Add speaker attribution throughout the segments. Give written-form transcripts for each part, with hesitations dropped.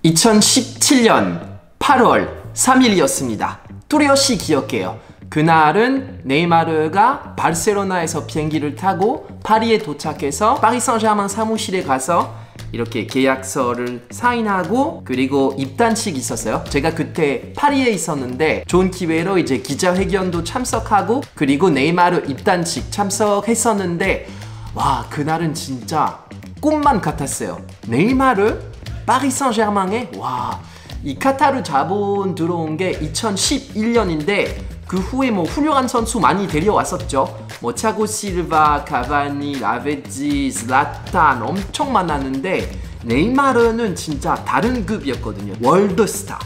Speaker 1: 2017년 8월 3일이었습니다. 뚜렷이 기억해요. 그날은 네이마르가 바르셀로나에서 비행기를 타고 파리에 도착해서 파리 생제르맹 사무실에 가서 이렇게 계약서를 사인하고 그리고 입단식이 있었어요. 제가 그때 파리에 있었는데 좋은 기회로 이제 기자회견도 참석하고 그리고 네이마르 입단식 참석했었는데 와, 그날은 진짜 꿈만 같았어요. 네이마르 파리 생제르맹에 와, 이 카타르 자본 들어온 게 2011년인데 그 후에 뭐 훌륭한 선수 많이 데려왔었죠. 뭐 차고 실바, 카바니, 라베지, 슬라탄 엄청 많았는데 네이마르는 진짜 다른 급이었거든요. 월드스타.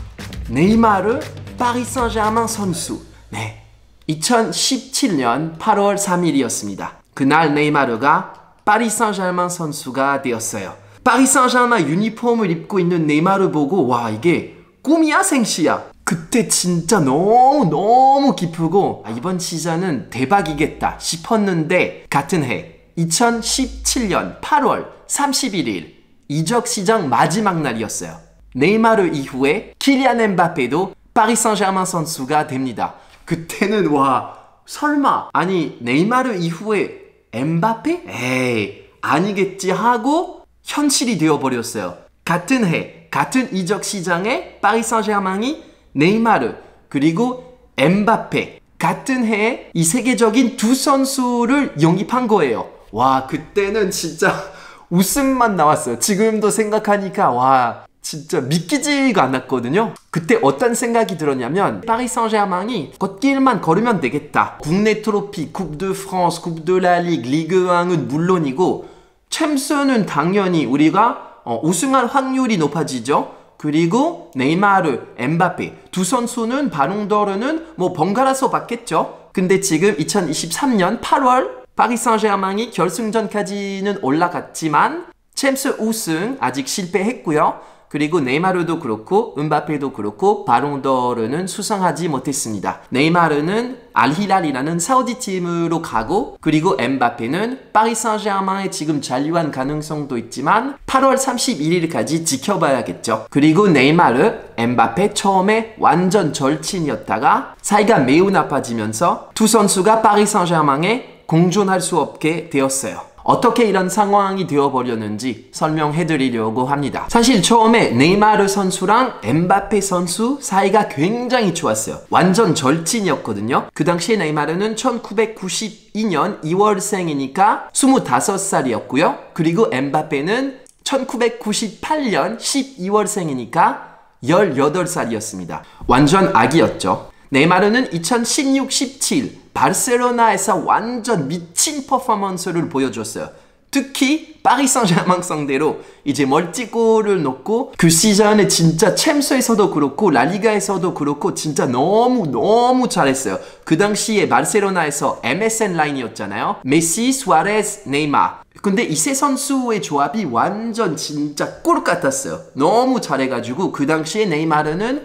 Speaker 1: 네이마르 파리 생제르맹 선수. 네. 2017년 8월 3일이었습니다. 그날 네이마르가 파리 생제르맹 선수가 되었어요. 파리 생제르맹 유니폼을 입고 있는 네이마르 보고 와, 이게 꿈이야 생시야. 그때 진짜 너무 기쁘고 이번 시즌은 대박이겠다 싶었는데 같은 해 2017년 8월 31일 이적 시장 마지막 날이었어요. 네이마르 이후에 키리안 엠바페도 파리 생제르맹 선수가 됩니다. 그때는 와, 설마 아니 네이마르 이후에 엠바페? 에이, 아니겠지 하고 현실이 되어버렸어요. 같은 해 같은 이적 시장에 파리 생제르맹이 네이마르 그리고 엠바페 같은 해에 이 세계적인 두 선수를 영입한 거예요. 와, 그때는 진짜 웃음만 나왔어요. 지금도 생각하니까 와, 진짜 믿기지가 않았거든요. 그때 어떤 생각이 들었냐면 파리 생제르맹이 걷길만 걸으면 되겠다. 국내 트로피, 쿠프 드 프랑스, 쿠프 드 라 리그, 리그 1은 물론이고 챔스는 당연히 우리가 우승할 확률이 높아지죠. 그리고 네이마르, 엠바페 두 선수는 바롱도르는 뭐 번갈아서 받겠죠. 근데 지금 2023년 8월 파리 생제르맹이 결승전까지는 올라갔지만 챔스 우승 아직 실패했고요. 그리고 네이마르도 그렇고 음바페도 그렇고 바롱도르는 수상하지 못했습니다. 네이마르는 알히랄이라는 사우디 팀으로 가고 그리고 엠바페는 파리 생제르맹에 지금 잔류한 가능성도 있지만 8월 31일까지 지켜봐야겠죠. 그리고 네이마르, 엠바페 처음에 완전 절친이었다가 사이가 매우 나빠지면서 두 선수가 파리 생제르맹에 공존할 수 없게 되었어요. 어떻게 이런 상황이 되어버렸는지 설명해 드리려고 합니다. 사실 처음에 네이마르 선수랑 엠바페 선수 사이가 굉장히 좋았어요. 완전 절친이었거든요. 그 당시에 네이마르는 1992년 2월생이니까 25살이었고요. 그리고 엠바페는 1998년 12월생이니까 18살이었습니다. 완전 아기였죠. 네이마르는 2016-17 바르셀로나에서 완전 미친 퍼포먼스를 보여줬어요. 특히 파리 생제르맹 상대로 이제 멀티골을 넣고 그 시즌에 진짜 챔스에서도 그렇고 라리가에서도 그렇고 진짜 너무 잘했어요. 그 당시에 바르셀로나에서 MSN 라인이었잖아요. 메시, 수아레스, 네이마. 근데 이 세 선수의 조합이 완전 진짜 꿀 같았어요. 너무 잘해가지고 그 당시에 네이마르는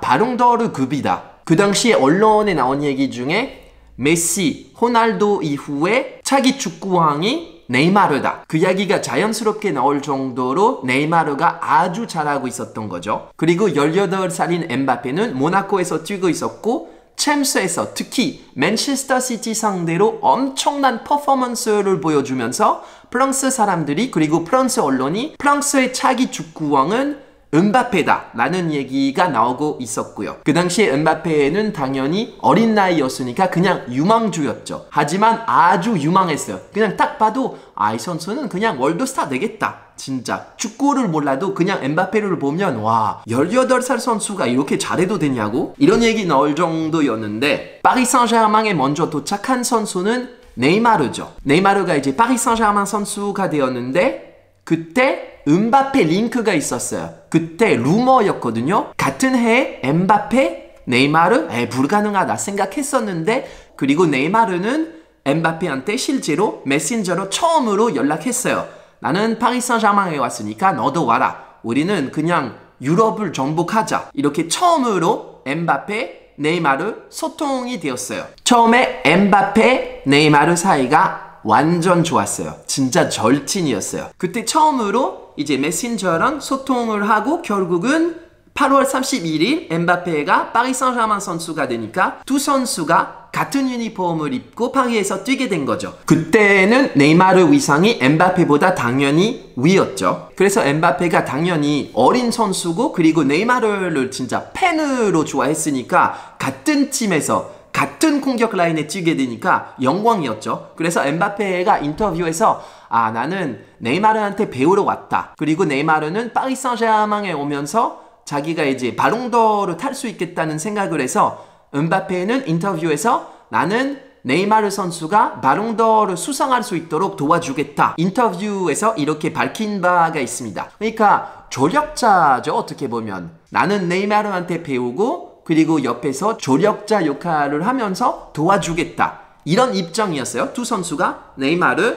Speaker 1: 바롱도르 급이다. 그 당시에 언론에 나온 얘기 중에 메시, 호날두 이후에 차기 축구왕이 네이마르다. 그 이야기가 자연스럽게 나올 정도로 네이마르가 아주 잘하고 있었던 거죠. 그리고 18살인 엠바페는 모나코에서 뛰고 있었고 챔스에서 특히 맨체스터 시티 상대로 엄청난 퍼포먼스를 보여주면서 프랑스 사람들이 그리고 프랑스 언론이 프랑스의 차기 축구왕은 음바페다 라는 얘기가 나오고 있었고요. 그 당시에 음바페는 당연히 어린 나이였으니까 그냥 유망주였죠. 하지만 아주 유망했어요. 그냥 딱 봐도 이 선수는 그냥 월드스타 되겠다. 진짜 축구를 몰라도 그냥 엠바페를 보면 와, 18살 선수가 이렇게 잘해도 되냐고? 이런 얘기 나올 정도였는데 파리 생제르맹에 먼저 도착한 선수는 네이마르죠. 네이마르가 이제 파리 생제르맹 선수가 되었는데 그때 음바페 링크가 있었어요. 그때 루머였거든요. 같은 해에 엠바페, 네이마르 불가능하다 생각했었는데 그리고 네이마르는 엠바페한테 실제로 메신저로 처음으로 연락했어요. 나는 파리 생제르맹에 왔으니까 너도 와라. 우리는 그냥 유럽을 정복하자. 이렇게 처음으로 엠바페, 네이마르 소통이 되었어요. 처음에 엠바페, 네이마르 사이가 완전 좋았어요. 진짜 절친이었어요. 그때 처음으로 이제 메신저랑 소통을 하고 결국은 8월 31일 엠바페가 파리 생제르맹 선수가 되니까 두 선수가 같은 유니폼을 입고 파리에서 뛰게 된 거죠. 그때는 네이마르 위상이 엠바페보다 당연히 위였죠. 그래서 엠바페가 당연히 어린 선수고 그리고 네이마르를 진짜 팬으로 좋아했으니까 같은 팀에서 같은 공격 라인에 뛰게 되니까 영광이었죠. 그래서 엠바페가 인터뷰에서 나는 네이마르한테 배우러 왔다. 그리고 네이마르는 파리 생제르맹에 오면서 자기가 이제 발롱도르를 탈 수 있겠다는 생각을 해서 음바페는 인터뷰에서 나는 네이마르 선수가 발롱도르를 수상할 수 있도록 도와주겠다. 인터뷰에서 이렇게 밝힌 바가 있습니다. 그러니까 조력자죠. 어떻게 보면. 나는 네이마르한테 배우고 그리고 옆에서 조력자 역할을 하면서 도와주겠다. 이런 입장이었어요. 두 선수가 네이마르,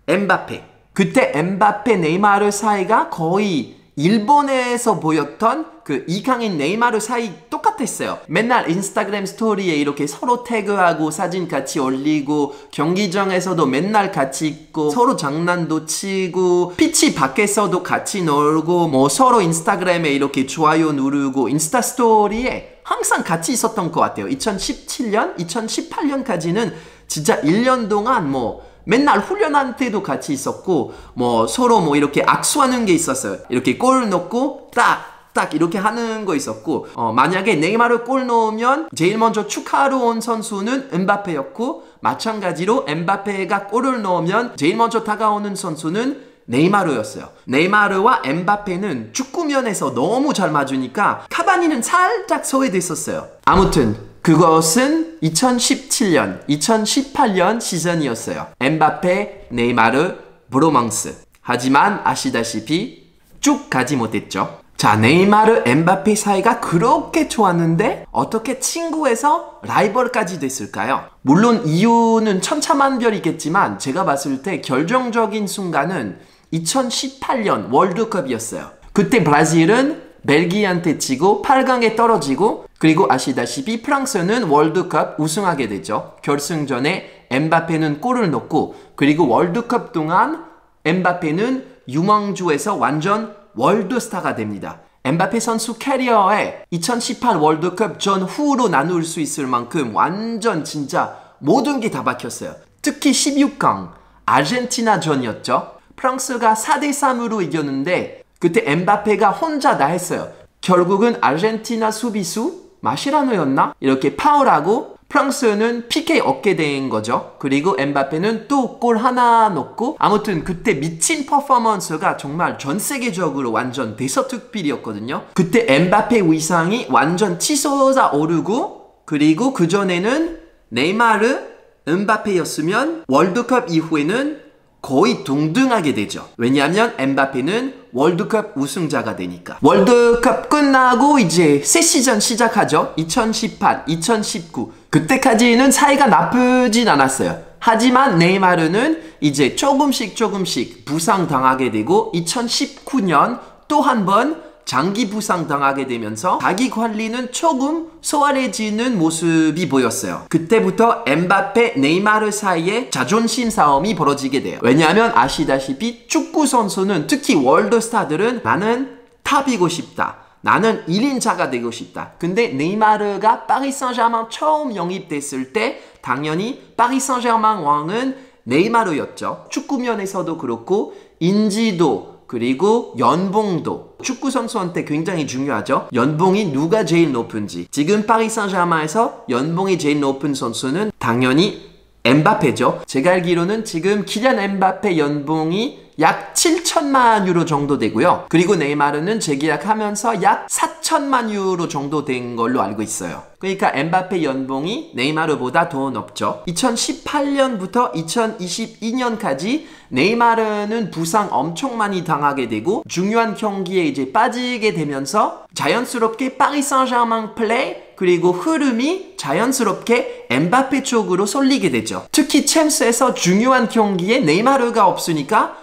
Speaker 1: 엠바페. 그때 엠바페, 네이마르 사이가 거의 일본에서 보였던 그 이강인 네이마르 사이 똑같았어요. 맨날 인스타그램 스토리에 이렇게 서로 태그하고 사진 같이 올리고 경기장에서도 맨날 같이 있고 서로 장난도 치고 피치 밖에서도 같이 놀고 뭐 서로 인스타그램에 이렇게 좋아요 누르고 인스타 스토리에 항상 같이 있었던 것 같아요. 2017년, 2018년까지는 진짜 1년 동안 뭐 맨날 훈련할 때도 같이 있었고 뭐 서로 뭐 이렇게 악수하는 게 있었어요. 이렇게 골 넣고 딱 이렇게 하는 거 있었고 만약에 네이마르 골 넣으면 제일 먼저 축하하러 온 선수는 엠바페였고 마찬가지로 엠바페가 골을 넣으면 제일 먼저 다가오는 선수는 네이마르였어요. 네이마르와 엠바페는 축구면에서 너무 잘 맞으니까 카바니는 살짝 소외됐었어요. 아무튼 그것은 2017년, 2018년 시즌이었어요. 엠바페, 네이마르, 브로망스. 하지만 아시다시피 쭉 가지 못했죠. 자, 네이마르, 엠바페 사이가 그렇게 좋았는데 어떻게 친구에서 라이벌까지 됐을까요? 물론 이유는 천차만별이겠지만 제가 봤을 때 결정적인 순간은 2018년 월드컵이었어요. 그때 브라질은 벨기에한테 지고 8강에 떨어지고 그리고 아시다시피 프랑스는 월드컵 우승하게 되죠. 결승전에 엠바페는 골을 넣고 그리고 월드컵 동안 엠바페는 유망주에서 완전 월드스타가 됩니다. 엠바페 선수 캐리어에 2018 월드컵 전후로 나눌 수 있을 만큼 완전 진짜 모든 게 다 박혔어요. 특히 16강 아르헨티나전이었죠. 프랑스가 4대3으로 이겼는데 그때 엠바페가 혼자 다 했어요. 결국은 아르헨티나 수비수 마시라노였나? 이렇게 파울하고 프랑스는 PK 얻게 된 거죠. 그리고 엠바페는 또 골 하나 넣고 아무튼 그때 미친 퍼포먼스가 정말 전 세계적으로 완전 대서특필이었거든요. 그때 엠바페 위상이 완전 치솟아 오르고 그리고 그전에는 네이마르, 엠바페였으면 월드컵 이후에는 거의 동등하게 되죠. 왜냐하면 엠바페는 월드컵 우승자가 되니까. 월드컵 끝나고 이제 새 시즌 시작하죠. 2018, 2019. 그때까지는 사이가 나쁘진 않았어요. 하지만 네이마르는 이제 조금씩 부상 당하게 되고 2019년 또 한 번 장기 부상 당하게 되면서 자기 관리는 조금 소홀해지는 모습이 보였어요. 그때부터 엠바페, 네이마르 사이에 자존심 싸움이 벌어지게 돼요. 왜냐하면 아시다시피 축구 선수는 특히 월드스타들은 나는 탑이고 싶다. 나는 1인자가 되고 싶다. 근데 네이마르가 파리 생제르맹 처음 영입됐을 때 당연히 파리 생제르맹 왕은 네이마르였죠. 축구면에서도 그렇고 인지도 그리고 연봉도 축구 선수한테 굉장히 중요하죠. 연봉이 누가 제일 높은지. 지금 파리 생제르맹에서 연봉이 제일 높은 선수는 당연히 엠바페죠. 제가 알기로는 지금 키리안 엠바페 연봉이 약 7천만 유로 정도 되고요. 그리고 네이마르는 재계약하면서 약 4천만 유로 정도 된 걸로 알고 있어요. 그러니까 엠바페 연봉이 네이마르보다 더 높죠. 2018년부터 2022년까지 네이마르는 부상 엄청 많이 당하게 되고 중요한 경기에 이제 빠지게 되면서 자연스럽게 파리 생제르맹 플레이 그리고 흐름이 자연스럽게 엠바페 쪽으로 쏠리게 되죠. 특히 챔스에서 중요한 경기에 네이마르가 없으니까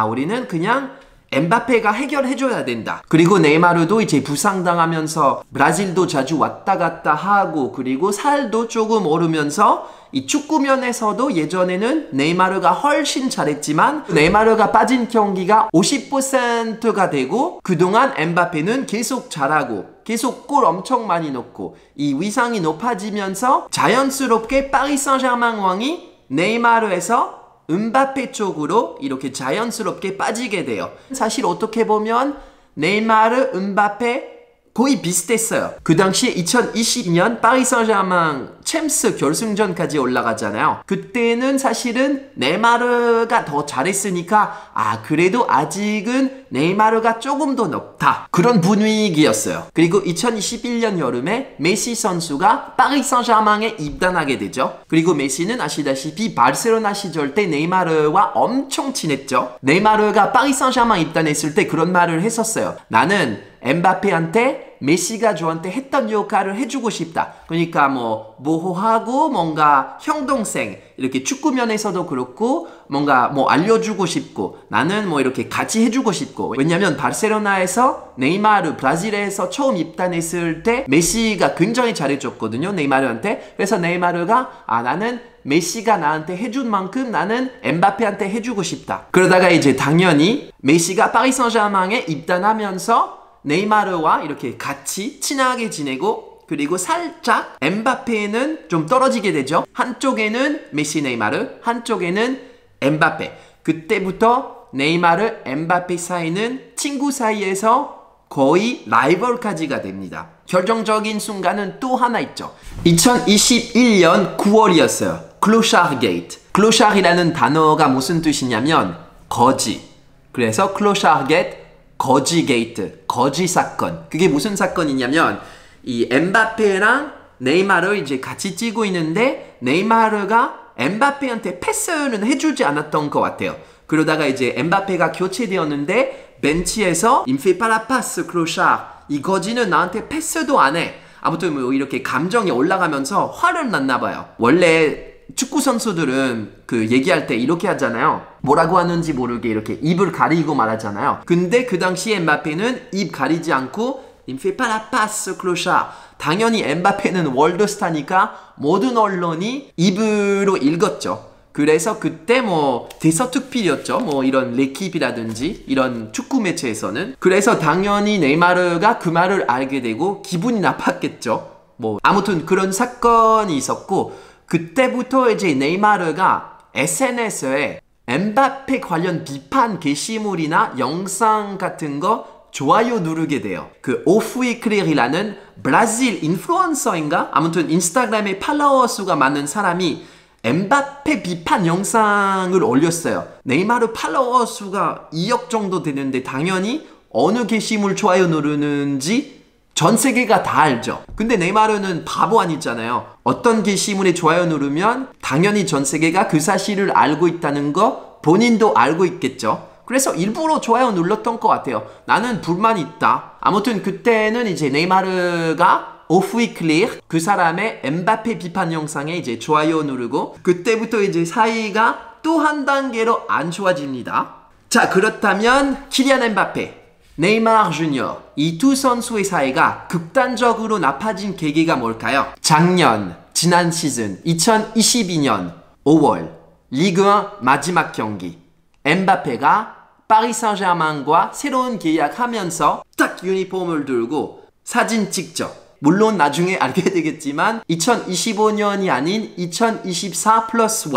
Speaker 1: 우리는 그냥 엠바페가 해결해줘야 된다. 그리고 네이마르도 이제 부상당하면서 브라질도 자주 왔다 갔다 하고 그리고 살도 조금 오르면서 이 축구면에서도 예전에는 네이마르가 훨씬 잘했지만 네이마르가 빠진 경기가 50%가 되고 그동안 엠바페는 계속 잘하고 계속 골 엄청 많이 넣고 이 위상이 높아지면서 자연스럽게 파리 생제르맹 왕이 네이마르에서 음바페 쪽으로 이렇게 자연스럽게 빠지게 돼요. 사실 어떻게 보면 네이마르, 음바페 거의 비슷했어요. 그 당시에 2022년 파리 생제르맹 챔스 결승전까지 올라갔잖아요. 그때는 사실은 네이마르가 더 잘했으니까 그래도 아직은 네이마르가 조금 더 높다. 그런 분위기였어요. 그리고 2021년 여름에 메시 선수가 파리 생제르맹에 입단하게 되죠. 그리고 메시는 아시다시피 바르셀로나 시절 때 네이마르와 엄청 친했죠. 네이마르가 파리 생제르맹 입단했을 때 그런 말을 했었어요. 나는 엠바페한테 메시가 저한테 했던 역할을 해주고 싶다. 그러니까 뭐 보호하고 뭔가 형 동생 이렇게 축구면에서도 그렇고 뭔가 뭐 알려주고 싶고 나는 뭐 이렇게 같이 해주고 싶고 왜냐면 바르셀로나에서 네이마르 브라질에서 처음 입단했을 때 메시가 굉장히 잘해줬거든요. 네이마르한테. 그래서 네이마르가 나는 메시가 나한테 해준 만큼 나는 엠바페한테 해주고 싶다. 그러다가 이제 당연히 메시가 파리 생제르맹에 입단하면서 네이마르와 이렇게 같이 친하게 지내고 그리고 살짝 엠바페는 좀 떨어지게 되죠. 한쪽에는 메시 네이마르, 한쪽에는 엠바페. 그때부터 네이마르, 엠바페 사이는 친구 사이에서 거의 라이벌까지가 됩니다. 결정적인 순간은 또 하나 있죠. 2021년 9월이었어요. 클로샤르 게이트. 클로샤르이라는 단어가 무슨 뜻이냐면 거지. 그래서 클로샤르 게이트 거지 게이트, 거지 사건. 그게 무슨 사건이냐면 이 엠바페랑 네이마르 이제 같이 뛰고 있는데 네이마르가 엠바페한테 패스는 해주지 않았던 것 같아요. 그러다가 이제 엠바페가 교체되었는데 벤치에서 Il me fait pas la passe, clochard. 이 거지는 나한테 패스도 안 해. 아무튼 뭐 이렇게 감정이 올라가면서 화를 났나 봐요. 원래 축구 선수들은 그 얘기할 때 이렇게 하잖아요. 뭐라고 하는지 모르게 이렇게 입을 가리고 말하잖아요. 근데 그 당시에 엠바페는 입 가리지 않고 Il me fait pas la passe, clochard. 당연히 엠바페는 월드스타니까 모든 언론이 입으로 읽었죠. 그래서 그때 뭐 대서특필이었죠. 뭐 이런 레킵이라든지 이런 축구 매체에서는. 그래서 당연히 네이마르가 그 말을 알게 되고 기분이 나빴겠죠. 뭐 아무튼 그런 사건이 있었고 그때부터 이제 네이마르가 SNS에 엠바페 관련 비판 게시물이나 영상 같은 거 좋아요 누르게 돼요. 그 오프위클리라는 브라질 인플루언서인가? 아무튼 인스타그램에 팔로워 수가 많은 사람이 엠바페 비판 영상을 올렸어요. 네이마르 팔로워 수가 2억 정도 되는데 당연히 어느 게시물 좋아요 누르는지 전 세계가 다 알죠. 근데 네이마르는 바보 아니잖아요. 어떤 게시물에 좋아요 누르면 당연히 전 세계가 그 사실을 알고 있다는 거 본인도 알고 있겠죠. 그래서 일부러 좋아요 눌렀던 것 같아요. 나는 불만이 있다. 아무튼 그때는 이제 네이마르가 오프위클리 그 사람의 엠바페 비판 영상에 이제 좋아요 누르고 그때부터 이제 사이가 또 한 단계로 안 좋아집니다. 자, 그렇다면 키리안 엠바페, 네이마르 주니어 이 두 선수의 사이가 극단적으로 나빠진 계기가 뭘까요? 지난 시즌 2022년 5월 리그1 마지막 경기 엠바페가 파리 생제르맹과 새로운 계약하면서 딱 유니폼을 들고 사진 찍죠. 물론 나중에 알게 되겠지만 2025년이 아닌 2024 플러스 1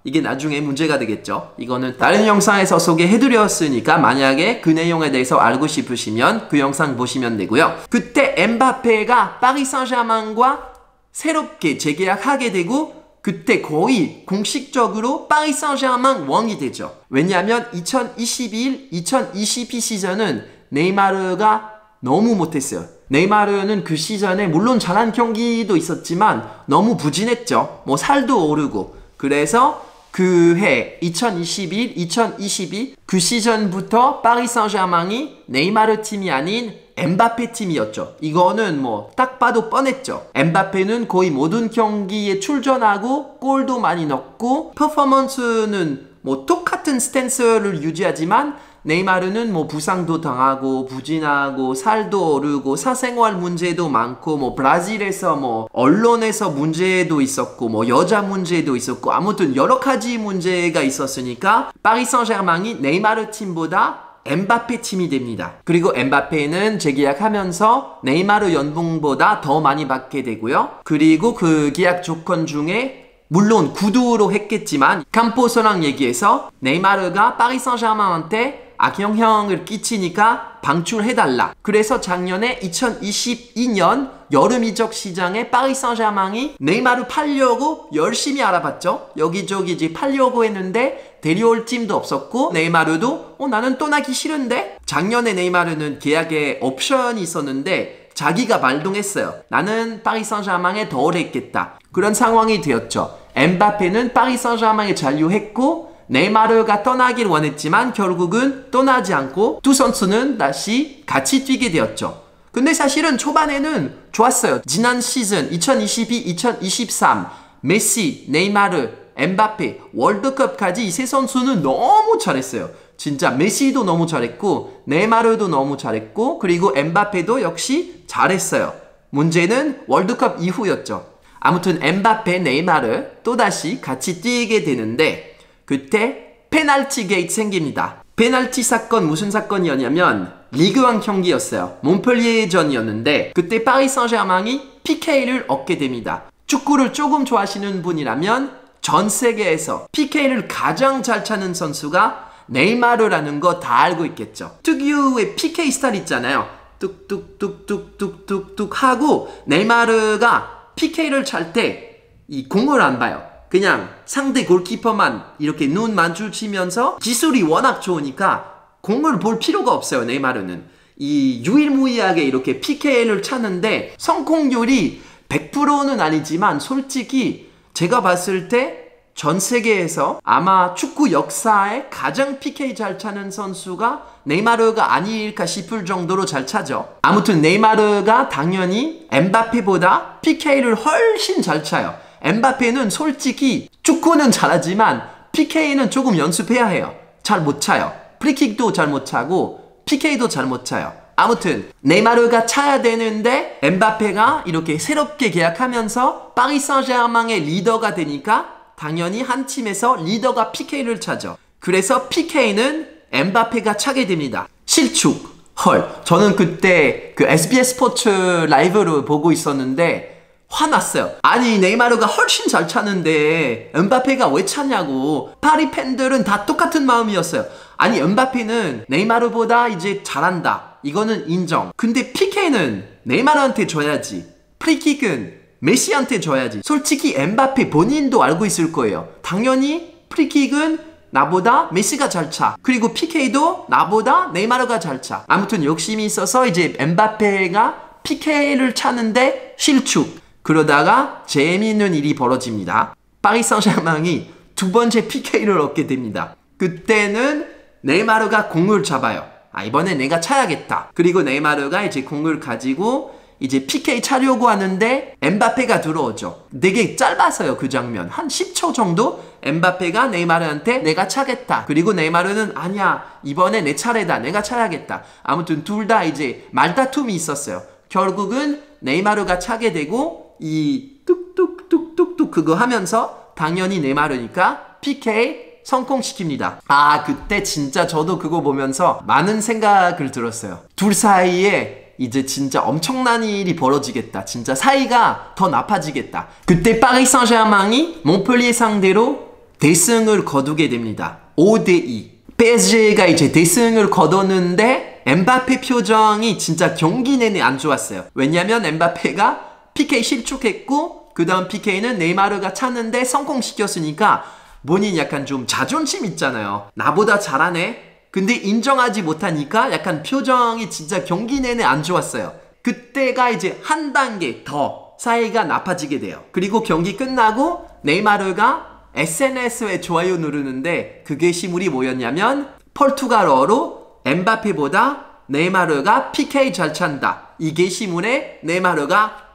Speaker 1: 이게 나중에 문제가 되겠죠. 이거는 다른 영상에서 소개해드렸으니까 만약에 그 내용에 대해서 알고 싶으시면 그 영상 보시면 되고요. 그때 엠바페가 파리 생제르맹과 새롭게 재계약하게 되고 그때 거의 공식적으로 파리 생제르맹 왕이 되죠. 왜냐하면 2021-2022 시즌은 네이마르가 너무 못했어요. 네이마르는 그 시즌에 물론 잘한 경기도 있었지만 너무 부진했죠. 뭐 살도 오르고. 그래서 그 해 2021-2022 그 시즌부터 파리 생제르맹이 네이마르 팀이 아닌 엠바페 팀이었죠. 이거는 뭐 딱 봐도 뻔했죠. 엠바페는 거의 모든 경기에 출전하고 골도 많이 넣고 퍼포먼스는 뭐 똑같은 스탠스를 유지하지만 네이마르는 뭐 부상도 당하고 부진하고 살도 오르고 사생활 문제도 많고 뭐 브라질에서 뭐 언론에서 문제도 있었고 뭐 여자 문제도 있었고 아무튼 여러 가지 문제가 있었으니까 파리 생제르맹이 네이마르 팀보다 엠바페 팀이 됩니다. 그리고 엠바페는 재계약하면서 네이마르 연봉보다 더 많이 받게 되고요. 그리고 그 계약 조건 중에 물론 구두로 했겠지만 캠포스랑 얘기해서 네이마르가 파리 생제르맹한테 악영향을 끼치니까 방출해달라. 그래서 작년에 2022년 여름 이적 시장에 파리 생제르맹이 네이마르 팔려고 열심히 알아봤죠. 여기저기 이제 팔려고 했는데 데려올 팀도 없었고 네이마르도 나는 떠나기 싫은데 작년에 네이마르는 계약에 옵션이 있었는데 자기가 발동했어요. 나는 파리 생제르맹에 더 오래 있겠다. 그런 상황이 되었죠. 엠바페는 파리 생제르맹에 잔류했고 네이마르가 떠나길 원했지만 결국은 떠나지 않고 두 선수는 다시 같이 뛰게 되었죠. 근데 사실은 초반에는 좋았어요. 지난 시즌 2022-2023 메시, 네이마르, 엠바페 월드컵까지 이 세 선수는 너무 잘했어요. 진짜 메시도 너무 잘했고 네이마르도 너무 잘했고 그리고 엠바페도 역시 잘했어요. 문제는 월드컵 이후였죠. 아무튼 엠바페, 네이마르 또다시 같이 뛰게 되는데 그때 페널티 게이트 생깁니다. 페널티 사건 무슨 사건이었냐면 리그1 경기였어요. 몬펠리에전이었는데 그때 파리 생제르맹이 PK를 얻게 됩니다. 축구를 조금 좋아하시는 분이라면 전 세계에서 PK를 가장 잘 차는 선수가 네이마르라는 거 다 알고 있겠죠. 특유의 PK 스타일 있잖아요. 뚝뚝뚝뚝뚝뚝뚝 하고 네이마르가 PK를 찰 때 이 공을 안 봐요. 그냥 상대 골키퍼만 이렇게 눈 마주치면서 기술이 워낙 좋으니까 공을 볼 필요가 없어요. 네이마르는 이 유일무이하게 이렇게 PK를 차는데 성공률이 100%는 아니지만 솔직히 제가 봤을 때 전 세계에서 아마 축구 역사에 가장 PK 잘 차는 선수가 네이마르가 아닐까 싶을 정도로 잘 차죠. 아무튼 네이마르가 당연히 엠바페보다 PK를 훨씬 잘 차요. 엠바페는 솔직히 축구는 잘하지만 PK는 조금 연습해야 해요. 잘 못 차요. 프리킥도 잘 못 차고 PK도 잘 못 차요. 아무튼 네이마르가 차야 되는데 엠바페가 이렇게 새롭게 계약하면서 파리 생제르맹의 리더가 되니까 당연히 한 팀에서 리더가 PK를 차죠. 그래서 PK는 엠바페가 차게 됩니다. 실축. 헐. 저는 그때 그 SBS 스포츠 라이브를 보고 있었는데 화났어요. 아니 네이마르가 훨씬 잘 차는데 엠바페가 왜 차냐고. 파리 팬들은 다 똑같은 마음이었어요. 아니 엠바페는 네이마르보다 이제 잘한다. 이거는 인정. 근데 PK는 네이마르한테 줘야지. 프리킥은 메시한테 줘야지. 솔직히 엠바페 본인도 알고 있을 거예요. 당연히 프리킥은 나보다 메시가 잘 차. 그리고 PK도 나보다 네이마르가 잘 차. 아무튼 욕심이 있어서 이제 엠바페가 PK를 차는데 실축. 그러다가 재미있는 일이 벌어집니다. 파리 생제르맹이 두 번째 PK를 얻게 됩니다. 그때는 네이마르가 공을 잡아요. 이번에 내가 차야겠다. 그리고 네이마르가 이제 공을 가지고 이제 PK 차려고 하는데 엠바페가 들어오죠. 되게 짧아서요. 그 장면 한 10초 정도 엠바페가 네이마르한테 내가 차겠다. 그리고 네이마르는 아니야 이번에 내 차례다. 내가 차야겠다. 아무튼 둘 다 이제 말다툼이 있었어요. 결국은 네이마르가 차게 되고 이 뚝뚝뚝뚝뚝 그거 하면서 당연히 네이마르니까 PK 성공시킵니다. 그때 진짜 저도 그거 보면서 많은 생각을 들었어요. 둘 사이에 이제 진짜 엄청난 일이 벌어지겠다. 진짜 사이가 더 나빠지겠다. 그때 파리 생제르맹이 몬펠리에 상대로 대승을 거두게 됩니다. 5대2. PSG가 이제 대승을 거뒀는데 엠바페 표정이 진짜 경기 내내 안 좋았어요. 왜냐면 엠바페가 PK 실축했고 그 다음 PK는 네이마르가 찼는데 성공시켰으니까 본인 약간 좀 자존심 있잖아요. 나보다 잘하네. 근데 인정하지 못하니까 약간 표정이 진짜 경기 내내 안 좋았어요. 그때가 이제 한 단계 더 사이가 나빠지게 돼요. 그리고 경기 끝나고 네이마르가 SNS에 좋아요 누르는데 그 게시물이 뭐였냐면 포르투갈어로 엠바페보다 네이마르가 PK 잘 찬다. 이 게시물에 네이마르가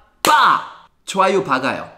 Speaker 1: 좋아요 박아요.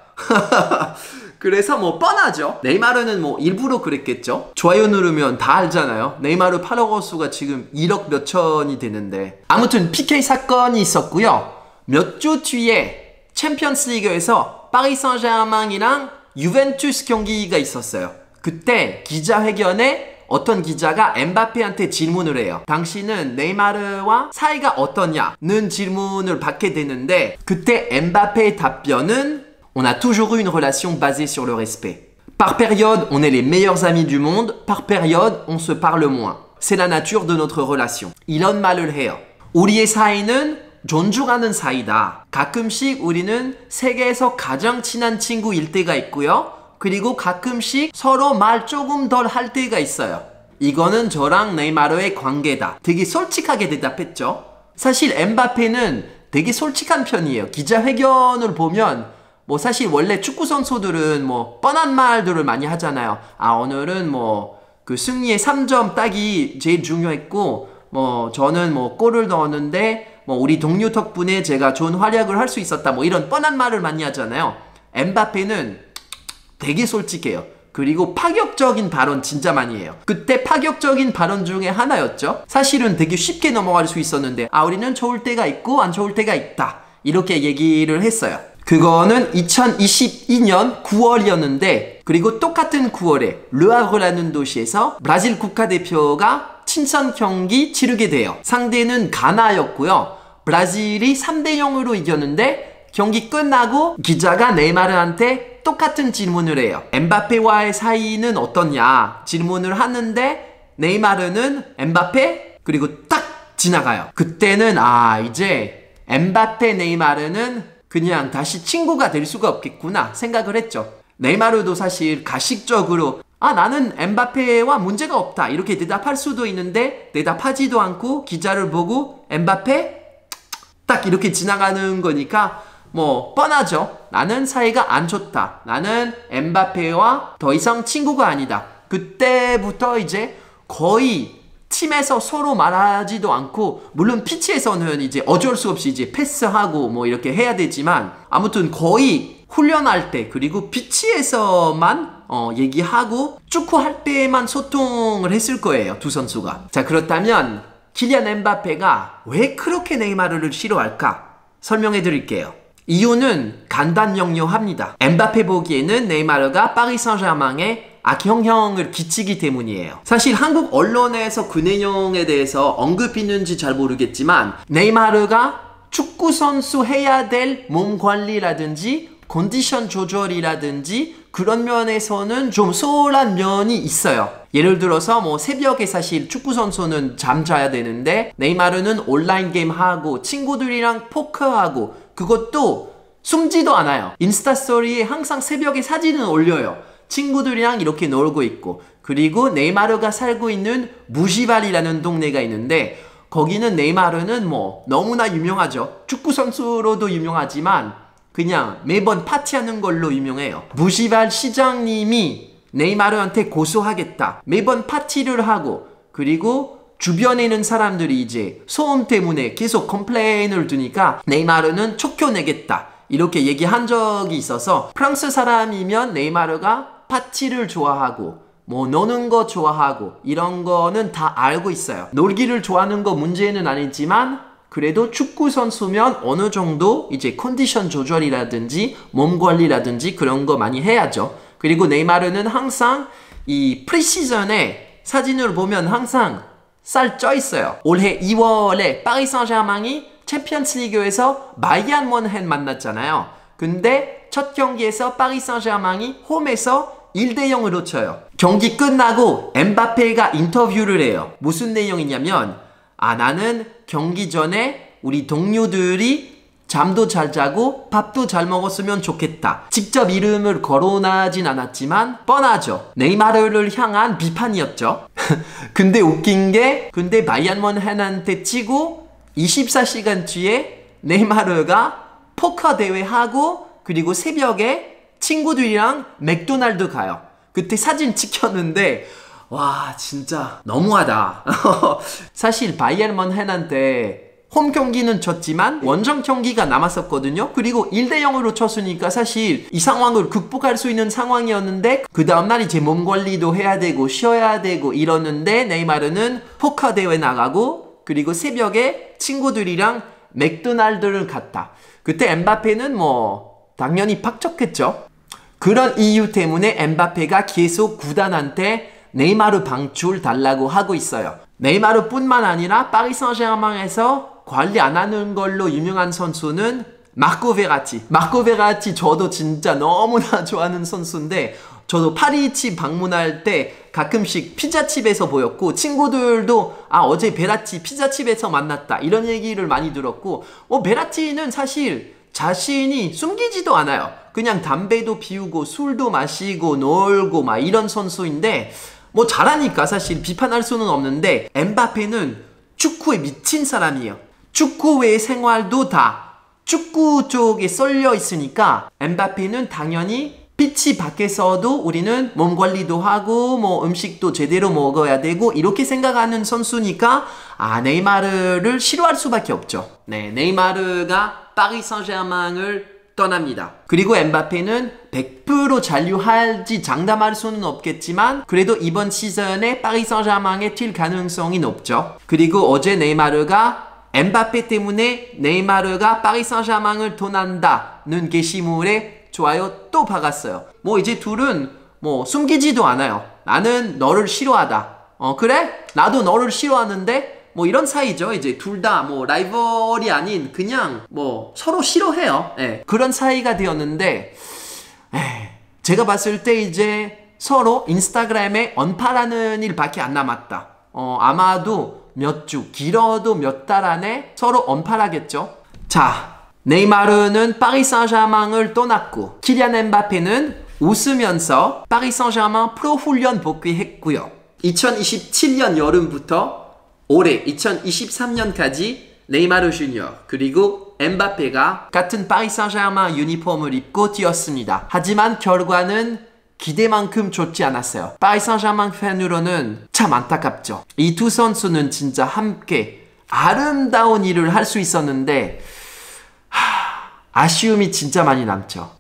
Speaker 1: 그래서 뭐 뻔하죠. 네이마르는 뭐 일부러 그랬겠죠. 좋아요 누르면 다 알잖아요. 네이마르 팔로워 수가 지금 1억 몇천이 되는데. 아무튼 PK 사건이 있었고요. 몇 주 뒤에 챔피언스 리그에서 파리 생제르맹이랑 유벤투스 경기가 있었어요. 그때 기자회견에 어떤 기자가 엠바페한테 질문을 해요. 당신은 네이마르와 사이가 어떠냐는 질문을 받게 되는데 그때 엠바페의 답변은 On a toujours eu une relation basée sur le respect. Par période, on est les meilleurs amis du monde. Par période, on se parle moins. C'est la nature de notre relation. 이런 말을 해요. 우리의 사이는 존중하는 사이다. 가끔씩 우리는 세계에서 가장 친한 친구일 때가 있고요. 그리고 가끔씩 서로 말 조금 덜 할 때가 있어요. 이거는 저랑 네이마르의 관계다. 되게 솔직하게 대답했죠. 사실 엠바페는 되게 솔직한 편이에요. 기자회견을 보면 뭐 사실 원래 축구 선수들은 뭐 뻔한 말들을 많이 하잖아요. 아 오늘은 뭐 그 승리의 3점 따기 제일 중요했고 뭐 저는 뭐 골을 넣었는데 뭐 우리 동료 덕분에 제가 좋은 활약을 할 수 있었다. 뭐 이런 뻔한 말을 많이 하잖아요. 엠바페는 되게 솔직해요. 그리고 파격적인 발언 진짜 많이 해요. 그때 파격적인 발언 중에 하나였죠. 사실은 되게 쉽게 넘어갈 수 있었는데 아 우리는 좋을 때가 있고 안 좋을 때가 있다. 이렇게 얘기를 했어요. 그거는 2022년 9월이었는데 그리고 똑같은 9월에 르하브라는 도시에서 브라질 국가대표가 친선 경기 치르게 돼요. 상대는 가나였고요. 브라질이 3대 0으로 이겼는데 경기 끝나고 기자가 네이마르한테 똑같은 질문을 해요. 엠바페와의 사이는 어떠냐 질문을 하는데 네이마르는 엠바페 그리고 딱 지나가요. 그때는 아 이제 엠바페 네이마르는 그냥 다시 친구가 될 수가 없겠구나 생각을 했죠. 네이마르도 사실 가식적으로 아 나는 엠바페와 문제가 없다 이렇게 대답할 수도 있는데 대답하지도 않고 기자를 보고 엠바페 딱 이렇게 지나가는 거니까 뭐 뻔하죠. 나는 사이가 안 좋다. 나는 엠바페와 더 이상 친구가 아니다. 그때부터 이제 거의 팀에서 서로 말하지도 않고 물론 피치에서는 이제 어쩔 수 없이 이제 패스하고 뭐 이렇게 해야 되지만 아무튼 거의 훈련할 때 그리고 피치에서만 얘기하고 축구할 때만 소통을 했을 거예요. 두 선수가. 자 그렇다면 킬리안 엠바페가 왜 그렇게 네이마르를 싫어할까? 설명해 드릴게요. 이유는 간단명료합니다. 엠바페 보기에는 네이마르가 파리 생제르맹에 악영향을 끼치기 때문이에요. 사실 한국 언론에서 그 내용에 대해서 언급이 있는지 잘 모르겠지만 네이마르가 축구 선수 해야 될 몸 관리라든지 컨디션 조절이라든지 그런 면에서는 좀 소홀한 면이 있어요. 예를 들어서 뭐 새벽에 사실 축구 선수는 잠자야 되는데 네이마르는 온라인 게임 하고 친구들이랑 포커하고 그것도 숨지도 않아요. 인스타 스토리에 항상 새벽에 사진을 올려요. 친구들이랑 이렇게 놀고 있고 그리고 네이마르가 살고 있는 무지발이라는 동네가 있는데 거기는 네이마르는 뭐 너무나 유명하죠. 축구 선수로도 유명하지만 그냥 매번 파티하는 걸로 유명해요. 무지발 시장님이 네이마르한테 고소하겠다. 매번 파티를 하고 그리고 주변에 있는 사람들이 이제 소음 때문에 계속 컴플레인을 두니까 네이마르는 쫓겨내겠다. 이렇게 얘기한 적이 있어서 프랑스 사람이면 네이마르가 파티를 좋아하고 뭐 노는 거 좋아하고 이런 거는 다 알고 있어요. 놀기를 좋아하는 거 문제는 아니지만 그래도 축구 선수면 어느 정도 이제 컨디션 조절이라든지 몸 관리라든지 그런 거 많이 해야죠. 그리고 네이마르는 항상 이 프리시즌에 사진을 보면 항상 살 쪄 있어요. 올해 2월에 파리 생제르맹이 챔피언스 리그에서 바이에른 뮌헨 만났잖아요. 근데 첫 경기에서 파리 생제르맹이 홈에서 1대 0으로 쳐요. 경기 끝나고 엠바페가 인터뷰를 해요. 무슨 내용이냐면 아 나는 경기 전에 우리 동료들이 잠도 잘 자고 밥도 잘 먹었으면 좋겠다. 직접 이름을 거론하진 않았지만 뻔하죠. 네이마르를 향한 비판이었죠. 근데 웃긴 게 근데 바이에른 뮌헨한테 치고 24시간 뒤에 네이마르가 포커 대회하고 그리고 새벽에 친구들이랑 맥도날드 가요. 그때 사진 찍혔는데 와 진짜 너무하다. 사실 바이에른 뮌헨한테 홈 경기는 졌지만 원정 경기가 남았었거든요. 그리고 1대 0으로 쳤으니까 사실 이 상황을 극복할 수 있는 상황이었는데 그 다음날 이제 몸 관리도 해야 되고 쉬어야 되고 이러는데 네이마르는 포커 대회 나가고 그리고 새벽에 친구들이랑 맥도날드를 갔다. 그때 엠바페는 뭐 당연히 팍쳤겠죠. 그런 이유 때문에 엠바페가 계속 구단한테 네이마르 방출 달라고 하고 있어요. 네이마르뿐만 아니라 파리 생제르맹에서 관리 안 하는 걸로 유명한 선수는 마코 베라티. 마코 베라티 저도 진짜 너무나 좋아하는 선수인데 저도 파리집 방문할 때 가끔씩 피자집에서 보였고 친구들도 어제 베라티 피자집에서 만났다 이런 얘기를 많이 들었고 베라티는 사실 자신이 숨기지도 않아요. 그냥 담배도 피우고 술도 마시고 놀고 막 이런 선수인데 뭐 잘하니까 사실 비판할 수는 없는데 엠바페는 축구에 미친 사람이에요. 축구 외의 생활도 다 축구 쪽에 쏠려 있으니까 엠바페는 당연히 피치 밖에서도 우리는 몸 관리도 하고 뭐 음식도 제대로 먹어야 되고 이렇게 생각하는 선수니까 네이마르를 싫어할 수밖에 없죠. 네, 네이마르가 파리 생제르맹을 떠납니다. 그리고 엠바페는 100% 잔류할지 장담할 수는 없겠지만 그래도 이번 시즌에 파리 생제르맹에 뛸 가능성이 높죠. 그리고 어제 네이마르가 엠바페 때문에 네이마르가 파리 생제르맹을 떠난다는 게시물에 좋아요 또 박았어요. 뭐 이제 둘은 뭐 숨기지도 않아요. 나는 너를 싫어하다. 그래? 나도 너를 싫어하는데 뭐 이런 사이죠. 이제 둘 다 뭐 라이벌이 아닌 그냥 뭐 서로 싫어해요. 네. 그런 사이가 되었는데 제가 봤을 때 이제 서로 인스타그램에 언팔하는 일밖에 안 남았다. 아마도 몇 주, 길어도 몇 달 안에 서로 언팔하겠죠. 자, 네이마르는 파리 생제르맹을 떠났고 키리안 엠바페는 웃으면서 파리 생제르맹 프로 훈련 복귀했고요. 2027년 여름부터 올해 2023년까지 네이마르 주니어 그리고 엠바페가 같은 파리 생제르맹 유니폼을 입고 뛰었습니다. 하지만 결과는 기대만큼 좋지 않았어요. 파리 생제르맹 팬으로는 참 안타깝죠. 이 두 선수는 진짜 함께 아름다운 일을 할 수 있었는데 아쉬움이 진짜 많이 남죠.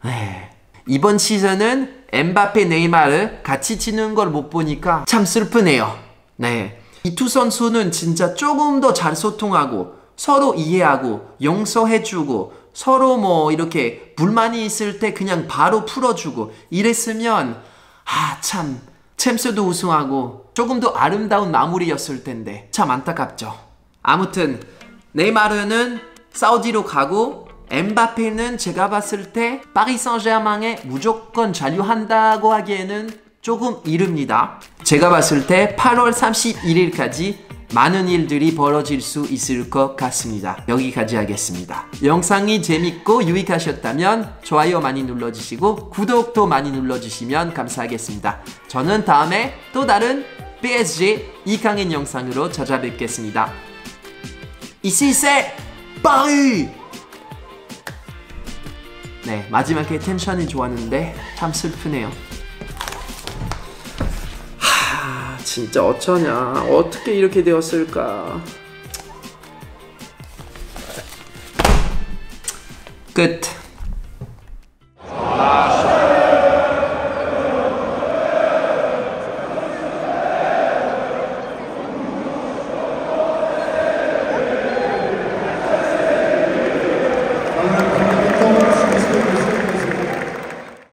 Speaker 1: 이번 시즌은 엠바페, 네이마르 같이 치는 걸 못 보니까 참 슬프네요. 네, 이 두 선수는 진짜 조금 더 잘 소통하고 서로 이해하고 용서해주고 서로 뭐 이렇게 불만이 있을 때 그냥 바로 풀어주고 이랬으면 참 챔스도 우승하고 조금 더 아름다운 마무리였을 텐데 참 안타깝죠. 아무튼 네이마르는 사우디로 가고 엠바페는 제가 봤을 때 파리 생제르맹에 무조건 잔류한다고 하기에는 조금 이릅니다. 제가 봤을 때 8월 31일까지 많은 일들이 벌어질 수 있을 것 같습니다. 여기까지 하겠습니다. 영상이 재밌고 유익하셨다면 좋아요 많이 눌러주시고 구독도 많이 눌러주시면 감사하겠습니다. 저는 다음에 또 다른 PSG 이강인 영상으로 찾아뵙겠습니다. Ici c'est Paris! 네, 마지막에 텐션이 좋았는데 참 슬프네요. 진짜 어쩌냐. 어떻게 이렇게 되었을까. 끝.